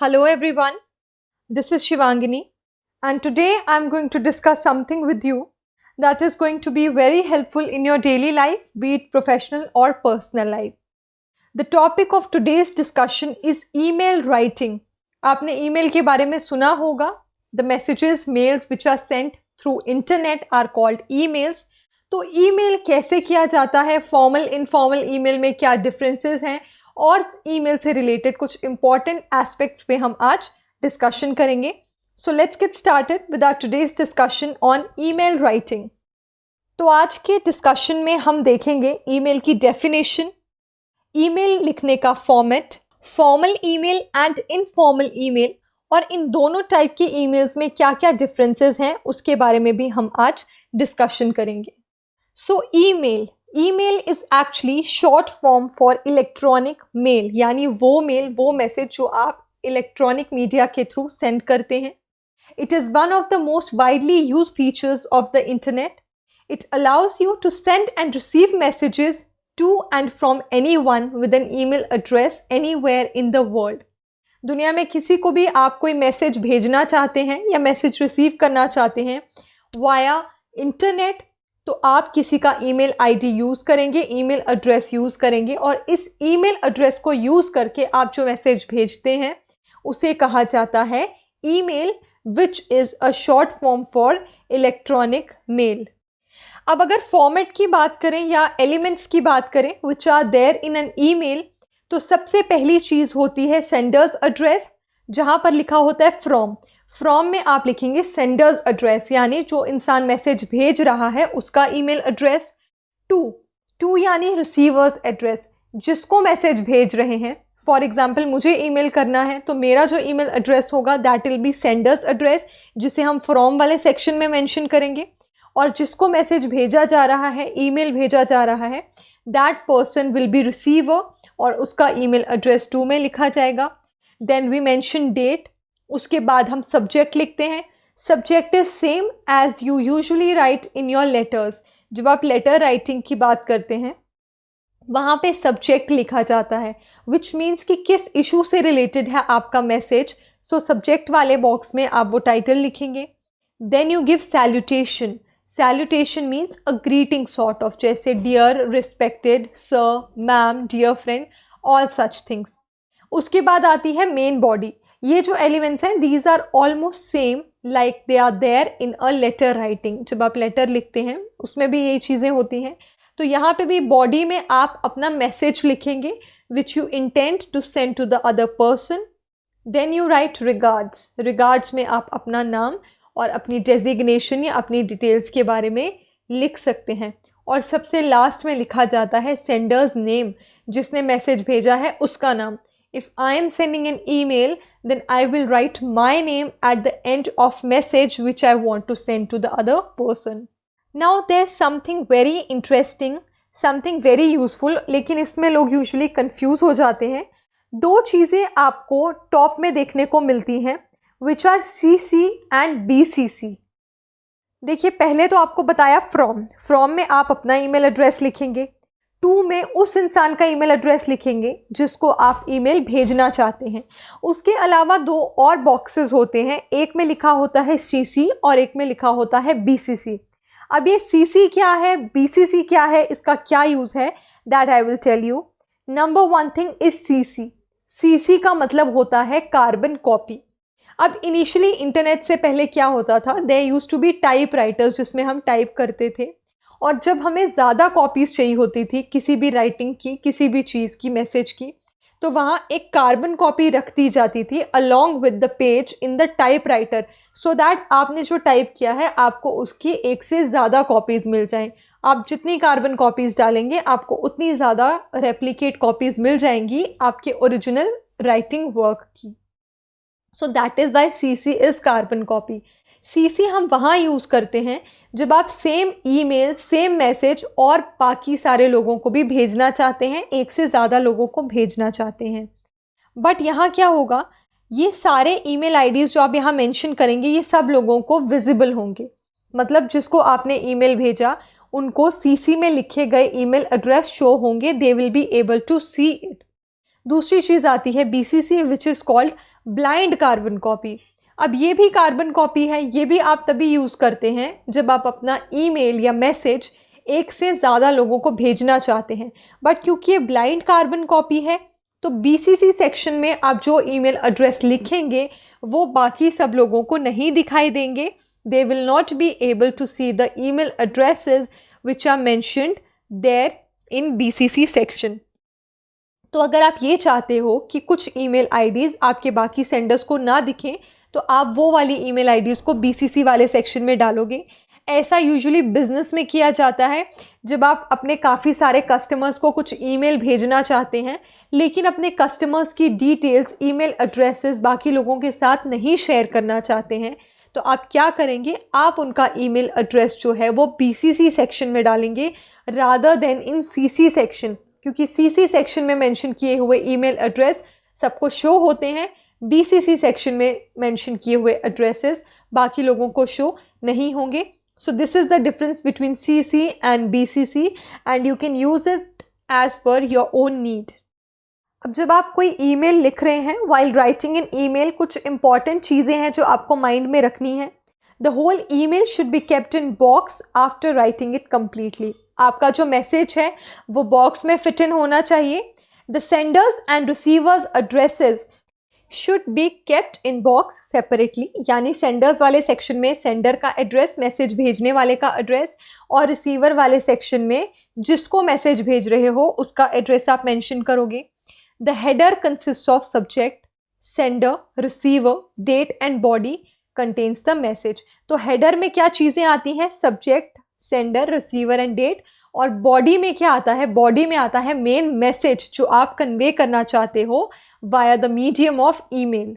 Hello everyone, this is Shivangini and today I am going to discuss something with you that is going to be very helpful in your daily life, be it professional or personal life. The topic of today's discussion is email writing. आपने email के बारे में सुना होगा. The messages, mails which are sent through internet are called emails. तो email कैसे किया जाता है, formal, informal email में क्या differences हैं और ईमेल से रिलेटेड कुछ इंपॉर्टेंट एस्पेक्ट्स पे हम आज डिस्कशन करेंगे. So let's get started with our today's discussion on email writing. तो आज के डिस्कशन में हम देखेंगे ईमेल की डेफिनेशन, ईमेल लिखने का format, formal email and informal email, और इन दोनों टाइप के ईमेल्स में क्या क्या डिफरेंसेस हैं उसके बारे में भी हम आज डिस्कशन करेंगे. So email is actually short form for electronic mail, यानी वो मैसेज जो आप इलेक्ट्रॉनिक मीडिया के थ्रू सेंड करते हैं. It is one of the most widely use features of the internet. It allows you to send and receive messages to and from anyone with an email address anywhere in the world. दुनिया में किसी को भी आप कोई message भेजना चाहते हैं या मैसेज रिसीव करना चाहते हैं वाया इंटरनेट, तो आप किसी का ईमेल आईडी यूज़ करेंगे, ईमेल एड्रेस यूज़ करेंगे, और इस ईमेल एड्रेस को यूज़ करके आप जो मैसेज भेजते हैं उसे कहा जाता है email, which is a short form for electronic mail. अब अगर फॉर्मेट की बात करें या एलिमेंट्स की बात करें which are there in an email, तो सबसे पहली चीज़ होती है सेंडर्स एड्रेस, जहाँ पर लिखा होता है फ्रॉम में आप लिखेंगे सेंडर्स एड्रेस, यानी जो इंसान मैसेज भेज रहा है उसका ईमेल एड्रेस. टू यानी रिसीवर्स एड्रेस, जिसको मैसेज भेज रहे हैं. फॉर एग्जांपल मुझे ईमेल करना है तो मेरा जो ईमेल एड्रेस होगा that will be sender's address, जिसे हम फ्रॉम वाले सेक्शन में मेंशन करेंगे. और जिसको मैसेज भेजा जा रहा है, ईमेल भेजा जा रहा है, that person will be receiver और उसका ईमेल एड्रेस 2 में लिखा जाएगा. Then we mention date. उसके बाद हम सब्जेक्ट लिखते हैं. Subject is same as you usually write in your letters. जब आप लेटर राइटिंग की बात करते हैं वहाँ पे सब्जेक्ट लिखा जाता है, विच मीन्स कि किस इशू से रिलेटेड है आपका मैसेज. सो सब्जेक्ट वाले बॉक्स में आप वो टाइटल लिखेंगे. Then you give salutation. Salutation means a greeting sort of, जैसे dear, respected, sir, ma'am, dear friend, all such things. उसके बाद आती है मेन बॉडी. ये जो एलिमेंट्स हैं these are almost same like they are there in a letter writing. जब आप लेटर लिखते हैं उसमें भी यही चीज़ें होती हैं. तो यहाँ पे भी बॉडी में आप अपना मैसेज लिखेंगे which you intend to send to the other person. Then you write regards. Regards में आप अपना नाम और अपनी डेजिग्नेशन या अपनी डिटेल्स के बारे में लिख सकते हैं. और सबसे लास्ट में लिखा जाता है सेंडर्स नेम, जिसने मैसेज भेजा है उसका नाम. If I am sending an email, then I will write my name at the end of message which I want to send to the other person. Now there's something very interesting, something very useful, लेकिन इसमें लोग usually confuse हो जाते हैं. 2 चीज़ें आपको top में देखने को मिलती हैं which are CC and BCC. देखिए, पहले तो आपको बताया फ्रॉम में आप अपना ईमेल एड्रेस लिखेंगे. 2 में उस इंसान का ईमेल एड्रेस लिखेंगे जिसको आप ईमेल भेजना चाहते हैं. उसके अलावा 2 और बॉक्सेस होते हैं. एक में लिखा होता है CC और एक में लिखा होता है BCC. अब ये CC क्या है, BCC क्या है, इसका क्या यूज़ है, that I will tell you. Number 1 thing is CC. CC का मतलब होता है कार्बन कॉपी. अब इनिशियली इंटरनेट से पहले क्या होता था, there used to be typewriters जिसमें हम टाइप करते थे. और जब हमें ज़्यादा कॉपीज़ चाहिए होती थी किसी भी राइटिंग की, किसी भी चीज़ की, मैसेज की, तो वहाँ एक कार्बन कॉपी रख दी जाती थी along with the page in the type writer, so that आपने जो टाइप किया है आपको उसकी एक से ज़्यादा कॉपीज़ मिल जाएं. आप जितनी कार्बन कॉपीज़ डालेंगे आपको उतनी ज़्यादा रेप्लिकेट कॉपीज़ मिल जाएंगी आपके ओरिजिनल राइटिंग वर्क की. So that is Y CC is carbon copy. CC हम वहाँ यूज़ करते हैं जब आप सेम ईमेल, सेम मैसेज और बाकी सारे लोगों को भी भेजना चाहते हैं, एक से ज़्यादा लोगों को भेजना चाहते हैं. बट यहाँ क्या होगा, ये सारे ईमेल आईडीज़ जो आप यहाँ मेंशन करेंगे ये सब लोगों को विजिबल होंगे. मतलब जिसको आपने ईमेल भेजा उनको CC में लिखे गए ईमेल एड्रेस शो होंगे, they will be able to see it. दूसरी चीज़ आती है BCC which is called blind carbon copy. अब ये भी कार्बन कॉपी है, ये भी आप तभी यूज़ करते हैं जब आप अपना ईमेल या मैसेज एक से ज़्यादा लोगों को भेजना चाहते हैं। बट क्योंकि ये ब्लाइंड कार्बन कॉपी है तो बीसीसी सेक्शन में आप जो ईमेल एड्रेस लिखेंगे वो बाकी सब लोगों को नहीं दिखाई देंगे। They will not be able to see the email addresses which are mentioned there in BCC section. तो अगर आप ये चाहते हो कि कुछ ईमेल आईडीज़ आपके बाकी सेंडर्स को ना दिखें तो आप वो वाली ईमेल आईडीज़ को बीसीसी वाले सेक्शन में डालोगे। ऐसा यूजुअली बिजनेस में किया जाता है जब आप अपने काफ़ी सारे कस्टमर्स को कुछ ईमेल भेजना चाहते हैं लेकिन अपने कस्टमर्स की डिटेल्स, ईमेल एड्रेसेस बाकी लोगों के साथ नहीं शेयर करना चाहते हैं। तो आप क्या करेंगे, आप उनका ईमेल एड्रेस जो है वो बीसीसी सेक्शन में डालेंगे rather then in CC section, क्योंकि सीसी सेक्शन में मेंशन किए हुए ईमेल एड्रेस सबको शो होते हैं, बीसीसी सेक्शन में मेंशन किए हुए एड्रेसेस बाकी लोगों को शो नहीं होंगे। So this is the difference between CC and BCC and you can use it as per your own need. अब जब आप कोई ईमेल लिख रहे हैं, वाइल राइटिंग एन ईमेल कुछ इंपॉर्टेंट चीज़ें हैं जो आपको माइंड में रखनी है। The whole email should be kept in box after writing it completely. आपका जो मैसेज है वो बॉक्स में फिट इन होना चाहिए। The senders and receivers addresses should be kept in box separately, यानी सेंडर्स वाले सेक्शन में सेंडर का एड्रेस, मैसेज भेजने वाले का एड्रेस, और रिसीवर वाले सेक्शन में जिसको मैसेज भेज रहे हो उसका एड्रेस आप मेंशन करोगे। The header consist of subject, sender, receiver, date and body contains the message. तो हेडर में क्या चीज़ें आती हैं, subject, sender, receiver and date, और बॉडी में क्या आता है, बॉडी में आता है मेन मैसेज जो आप कन्वे करना चाहते हो via the medium of email.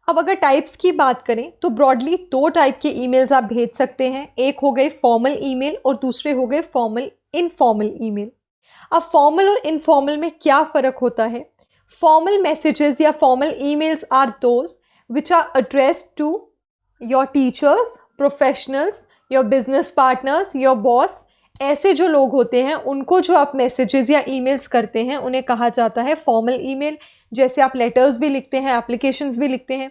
अब अगर टाइप्स की बात करें तो ब्रॉडली 2 टाइप के ईमेल्स आप भेज सकते हैं। एक हो गए फॉर्मल ईमेल और दूसरे हो गए फॉर्मल इनफॉर्मल ईमेल। अब फॉर्मल और इनफॉर्मल में क्या फ़र्क होता है? फॉर्मल मैसेजेस या formal emails are those which are addressed to your teachers, professionals, your business partners, your boss. ऐसे जो लोग होते हैं उनको जो आप मैसेजेस या ईमेल्स करते हैं उन्हें कहा जाता है फॉर्मल ईमेल। जैसे आप लेटर्स भी लिखते हैं, एप्लीकेशंस भी लिखते हैं।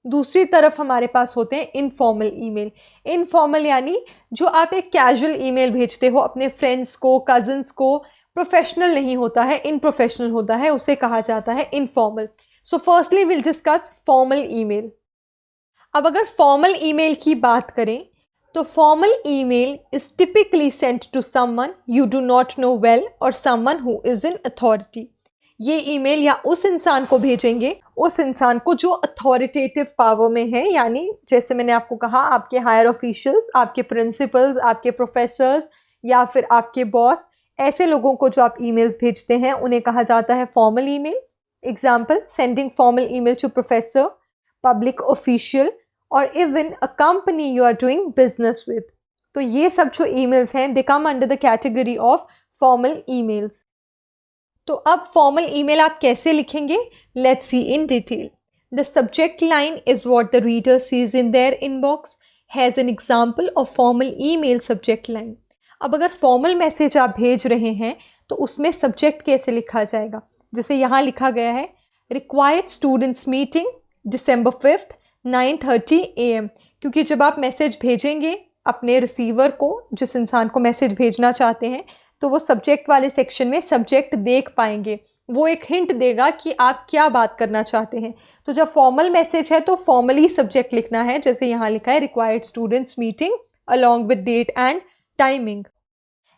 दूसरी तरफ हमारे पास होते हैं इनफॉर्मल ईमेल। इनफॉर्मल यानी जो आप एक कैजुअल ईमेल भेजते हो अपने फ्रेंड्स को, कज़न्स को, प्रोफेशनल नहीं होता है, इनप्रोफेशनल होता है, उसे कहा जाता है informal. So firstly will discuss formal email. अब अगर फॉर्मल ईमेल की बात करें तो formal email is typically sent to someone you do not know well और someone who is in authority. ये ईमेल या उस इंसान को भेजेंगे, उस इंसान को जो अथॉरिटेटिव पावर में है, यानी जैसे मैंने आपको कहा आपके हायर ऑफिशियल्स, आपके प्रिंसिपल्स, आपके प्रोफेसर्स या फिर आपके बॉस। ऐसे लोगों को जो आप ईमेल्स भेजते हैं उन्हें कहा जाता है formal email. Example, sending formal email to professor, public official और even a company you are doing business with. तो ये सब जो ईमेल्स हैं they come under the category of formal emails. तो अब फॉर्मल ईमेल आप कैसे लिखेंगे, let's see in detail. The subject line is what the reader sees in their inbox has an example of formal email subject line. अब अगर formal message आप भेज रहे हैं तो उसमें सब्जेक्ट कैसे लिखा जाएगा, जैसे यहाँ लिखा गया है required students meeting December 5th 9:30 AM, क्योंकि जब आप मैसेज भेजेंगे अपने रिसीवर को, जिस इंसान को मैसेज भेजना चाहते हैं, तो वो सब्जेक्ट वाले सेक्शन में सब्जेक्ट देख पाएंगे, वो एक हिंट देगा कि आप क्या बात करना चाहते हैं। तो जब फॉर्मल मैसेज है तो फॉर्मली सब्जेक्ट लिखना है, जैसे यहाँ लिखा है required students meeting along with date and timing.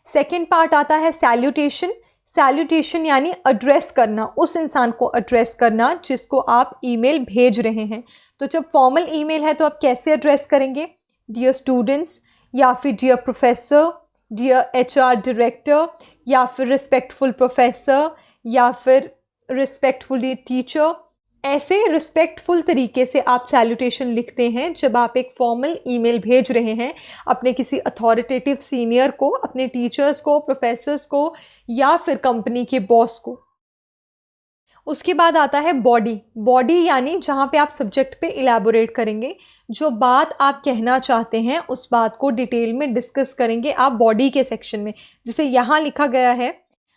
Second part आता है सैल्यूटेशन। सैल्यूटेशन यानी एड्रेस करना, उस इंसान को एड्रेस करना जिसको आप ईमेल भेज रहे हैं। तो जब फॉर्मल ईमेल है तो आप कैसे एड्रेस करेंगे, डियर स्टूडेंट्स या फिर dear professor, dear HR director या फिर रिस्पेक्टफुल प्रोफेसर या फिर रिस्पेक्टफुली टीचर। ऐसे रिस्पेक्टफुल तरीके से आप सैल्यूटेशन लिखते हैं जब आप एक फॉर्मल ईमेल भेज रहे हैं अपने किसी अथॉरिटेटिव सीनियर को, अपने टीचर्स को, प्रोफेसर्स को या फिर कंपनी के बॉस को। उसके बाद आता है बॉडी। बॉडी यानी जहाँ पे आप सब्जेक्ट पे इलेबोरेट करेंगे, जो बात आप कहना चाहते हैं उस बात को डिटेल में डिस्कस करेंगे आप बॉडी के सेक्शन में। जैसे यहाँ लिखा गया है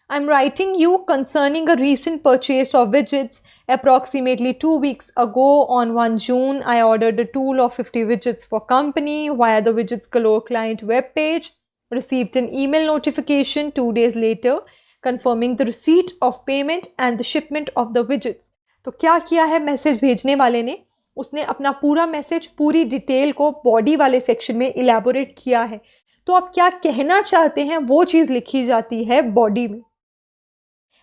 I'm writing you concerning a recent purchase of widgets. Approximately 2 weeks ago, on 1 June, I ordered a tool of 50 widgets for company via the Widgets Galore client web page. Received an email notification 2 days later confirming the receipt of payment and the shipment of the widgets. तो क्या किया है message भेजने वाले ने, उसने अपना पूरा मैसेज पूरी डिटेल को बॉडी वाले सेक्शन में इलेबोरेट किया है. तो आप क्या कहना चाहते हैं वो चीज़ लिखी जाती है बॉडी में.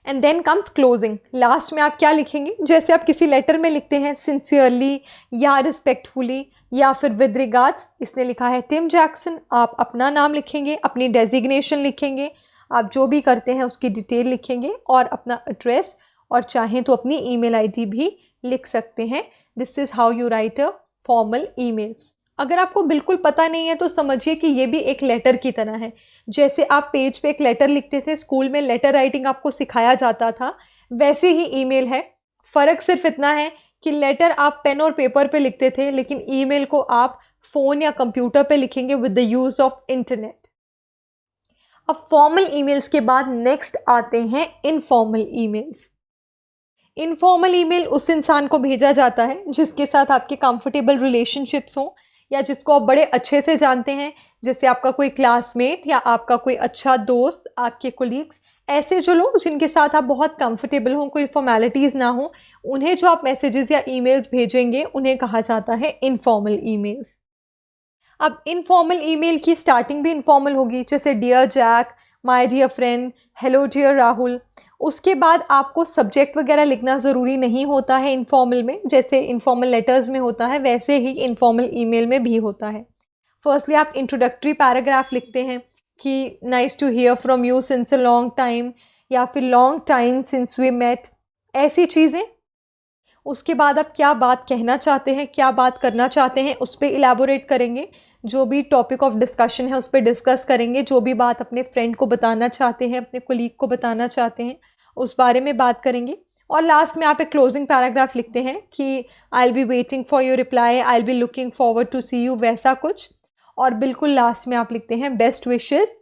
And then comes closing. Last में आप क्या लिखेंगे, जैसे आप किसी लेटर में लिखते हैं सिंसियरली या रिस्पेक्टफुली या फिर विद रिगार्ड्स. इसने लिखा है टिम जैक्सन. आप अपना नाम लिखेंगे, अपनी डेजिग्नेशन लिखेंगे, आप जो भी करते हैं उसकी डिटेल लिखेंगे और अपना एड्रेस और चाहें तो अपनी ईमेल आईडी भी लिख सकते हैं. This is how you right a formal email. अगर आपको बिल्कुल पता नहीं है तो समझिए कि ये भी एक लेटर की तरह है. जैसे आप पेज पे एक लेटर लिखते थे, स्कूल में लेटर राइटिंग आपको सिखाया जाता था, वैसे ही ईमेल है. फ़र्क सिर्फ इतना है कि लेटर आप पेन और पेपर पे लिखते थे, लेकिन ईमेल को आप फ़ोन या कंप्यूटर पे लिखेंगे with the use of internet. अब फॉर्मल ईमेल्स के बाद नेक्स्ट आते हैं इनफॉर्मल ईमेल्स. इनफॉर्मल ईमेल उस इंसान को भेजा जाता है जिसके साथ आपके कंफर्टेबल रिलेशनशिप्स हों या जिसको आप बड़े अच्छे से जानते हैं, जैसे आपका कोई क्लासमेट या आपका कोई अच्छा दोस्त, आपके कोलीग्स. ऐसे जो लोग जिनके साथ आप बहुत कंफर्टेबल हों, कोई फॉर्मेलिटीज़ ना हो, उन्हें जो आप मैसेजेस या ईमेल्स भेजेंगे उन्हें कहा जाता है इनफॉर्मल ईमेल्स. अब इनफॉर्मल ईमेल की स्टार्टिंग भी इनफॉर्मल होगी, जैसे dear Jack, my dear friend, hello dear Rahul. उसके बाद आपको सब्जेक्ट वगैरह लिखना ज़रूरी नहीं होता है इनफॉर्मल में. जैसे इनफॉर्मल लेटर्स में होता है वैसे ही इनफॉर्मल ईमेल में भी होता है. फर्स्टली आप इंट्रोडक्टरी पैराग्राफ लिखते हैं कि nice to hear from you since a long time या फिर long time since we met, ऐसी चीज़ें. उसके बाद आप क्या बात कहना चाहते हैं, क्या बात करना चाहते हैं, उस पर इलेबोरेट करेंगे. जो भी टॉपिक ऑफ डिस्कशन है उस पर डिस्कस करेंगे. जो भी बात अपने फ्रेंड को बताना चाहते हैं, अपने कोलीग को बताना चाहते हैं, उस बारे में बात करेंगे. और लास्ट में आप एक क्लोजिंग पैराग्राफ लिखते हैं कि I will be waiting for your reply, I will be looking forward to see you, वैसा कुछ. और बिल्कुल लास्ट में आप लिखते हैं बेस्ट विशेज़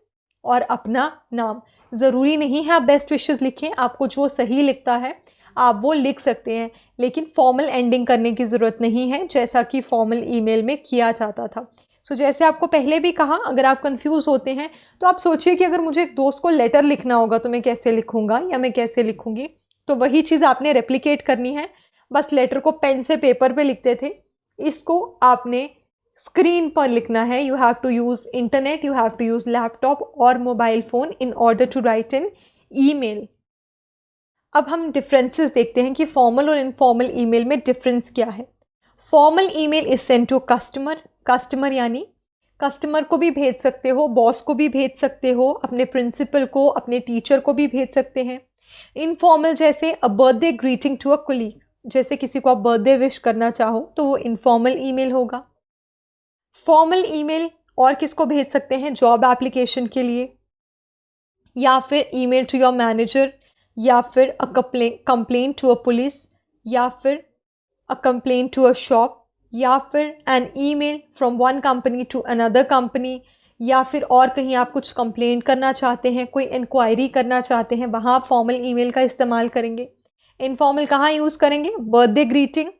और अपना नाम. ज़रूरी नहीं है आप बेस्ट विशेज़ लिखें, आपको जो सही लिखता है आप वो लिख सकते हैं, लेकिन फॉर्मल एंडिंग करने की ज़रूरत नहीं है जैसा कि फॉर्मल ईमेल में किया जाता था. सो जैसे आपको पहले भी कहा, अगर आप कंफ्यूज होते हैं तो आप सोचिए कि अगर मुझे एक दोस्त को लेटर लिखना होगा तो मैं कैसे लिखूंगा या मैं कैसे लिखूंगी. तो वही चीज़ आपने रेप्लिकेट करनी है. बस लेटर को पेन से पेपर पे लिखते थे, इसको आपने स्क्रीन पर लिखना है. You have to use internet, you have to use laptop और mobile phone in order to write an email. अब हम डिफरेंसेस देखते हैं कि फॉर्मल और इनफॉर्मल ईमेल में डिफरेंस क्या है. Formal email is send to customer. Customer यानी कस्टमर को भी भेज सकते हो, बॉस को भी भेज सकते हो, अपने प्रिंसिपल को, अपने टीचर को भी भेज सकते हैं. इनफॉर्मल जैसे a birthday greeting to a colleague, जैसे किसी को आप बर्थडे विश करना चाहो तो वो इनफॉर्मल ईमेल होगा. फॉर्मल ईमेल और किसको भेज सकते हैं, जॉब एप्लीकेशन के लिए, या फिर ईमेल टू योर मैनेजर, या फिर a complaint to a police, या फिर a complaint to a shop, या फिर an email from one company to another company, या फिर और कहीं आप कुछ कंप्लेंट करना चाहते हैं, कोई इंक्वायरी करना चाहते हैं, वहाँ आप फॉर्मल ईमेल का इस्तेमाल करेंगे. इनफॉर्मल कहाँ यूज़ करेंगे, birthday greeting,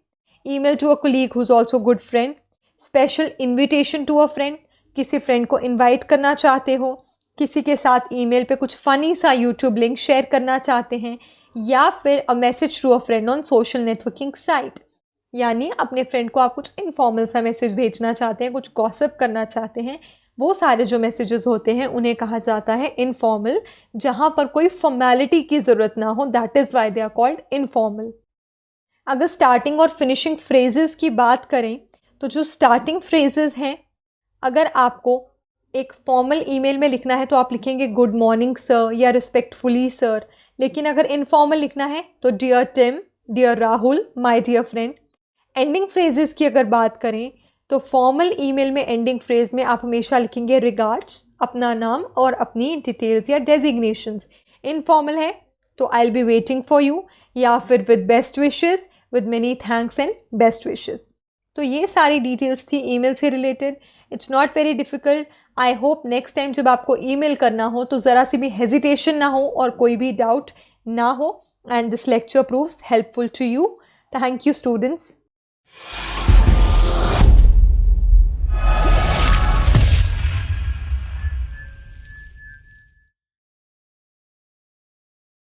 email to a colleague who is also good friend, special invitation to a friend, किसी फ्रेंड को इन्वाइट करना चाहते हो, किसी के साथ ईमेल पे कुछ फ़नी सा यूट्यूब लिंक शेयर करना चाहते हैं, या फिर a message to a friend on social networking site, यानी अपने फ्रेंड को आप कुछ इनफॉर्मल सा मैसेज भेजना चाहते हैं, कुछ गॉसिप करना चाहते हैं. वो सारे जो मैसेजेस होते हैं उन्हें कहा जाता है इनफॉर्मल, जहाँ पर कोई फॉर्मेलिटी की ज़रूरत ना हो. That is why they are called informal. अगर स्टार्टिंग और फिनिशिंग फ्रेजेस की बात करें तो जो स्टार्टिंग फ्रेजेस हैं, अगर आपको एक फॉर्मल ईमेल में लिखना है तो आप लिखेंगे गुड मॉर्निंग सर या रिस्पेक्टफुली सर. लेकिन अगर इनफॉर्मल लिखना है तो dear Tim, dear Rahul, my dear friend. Ending phrases की अगर बात करें तो फॉर्मल ईमेल में एंडिंग फ्रेज में आप हमेशा लिखेंगे रिगार्ड्स, अपना नाम और अपनी डिटेल्स या डेजिग्नेशंस. इनफॉर्मल है तो आई will be waiting for you, या फिर with best wishes, with many thanks and best wishes. तो ये सारी डिटेल्स थी ईमेल से related. It's not very difficult. I hope next time जब आपको ईमेल करना हो तो ज़रा सी भी हेजिटेशन ना हो और कोई भी डाउट ना हो, and this lecture proves helpful to you. Thank you, students.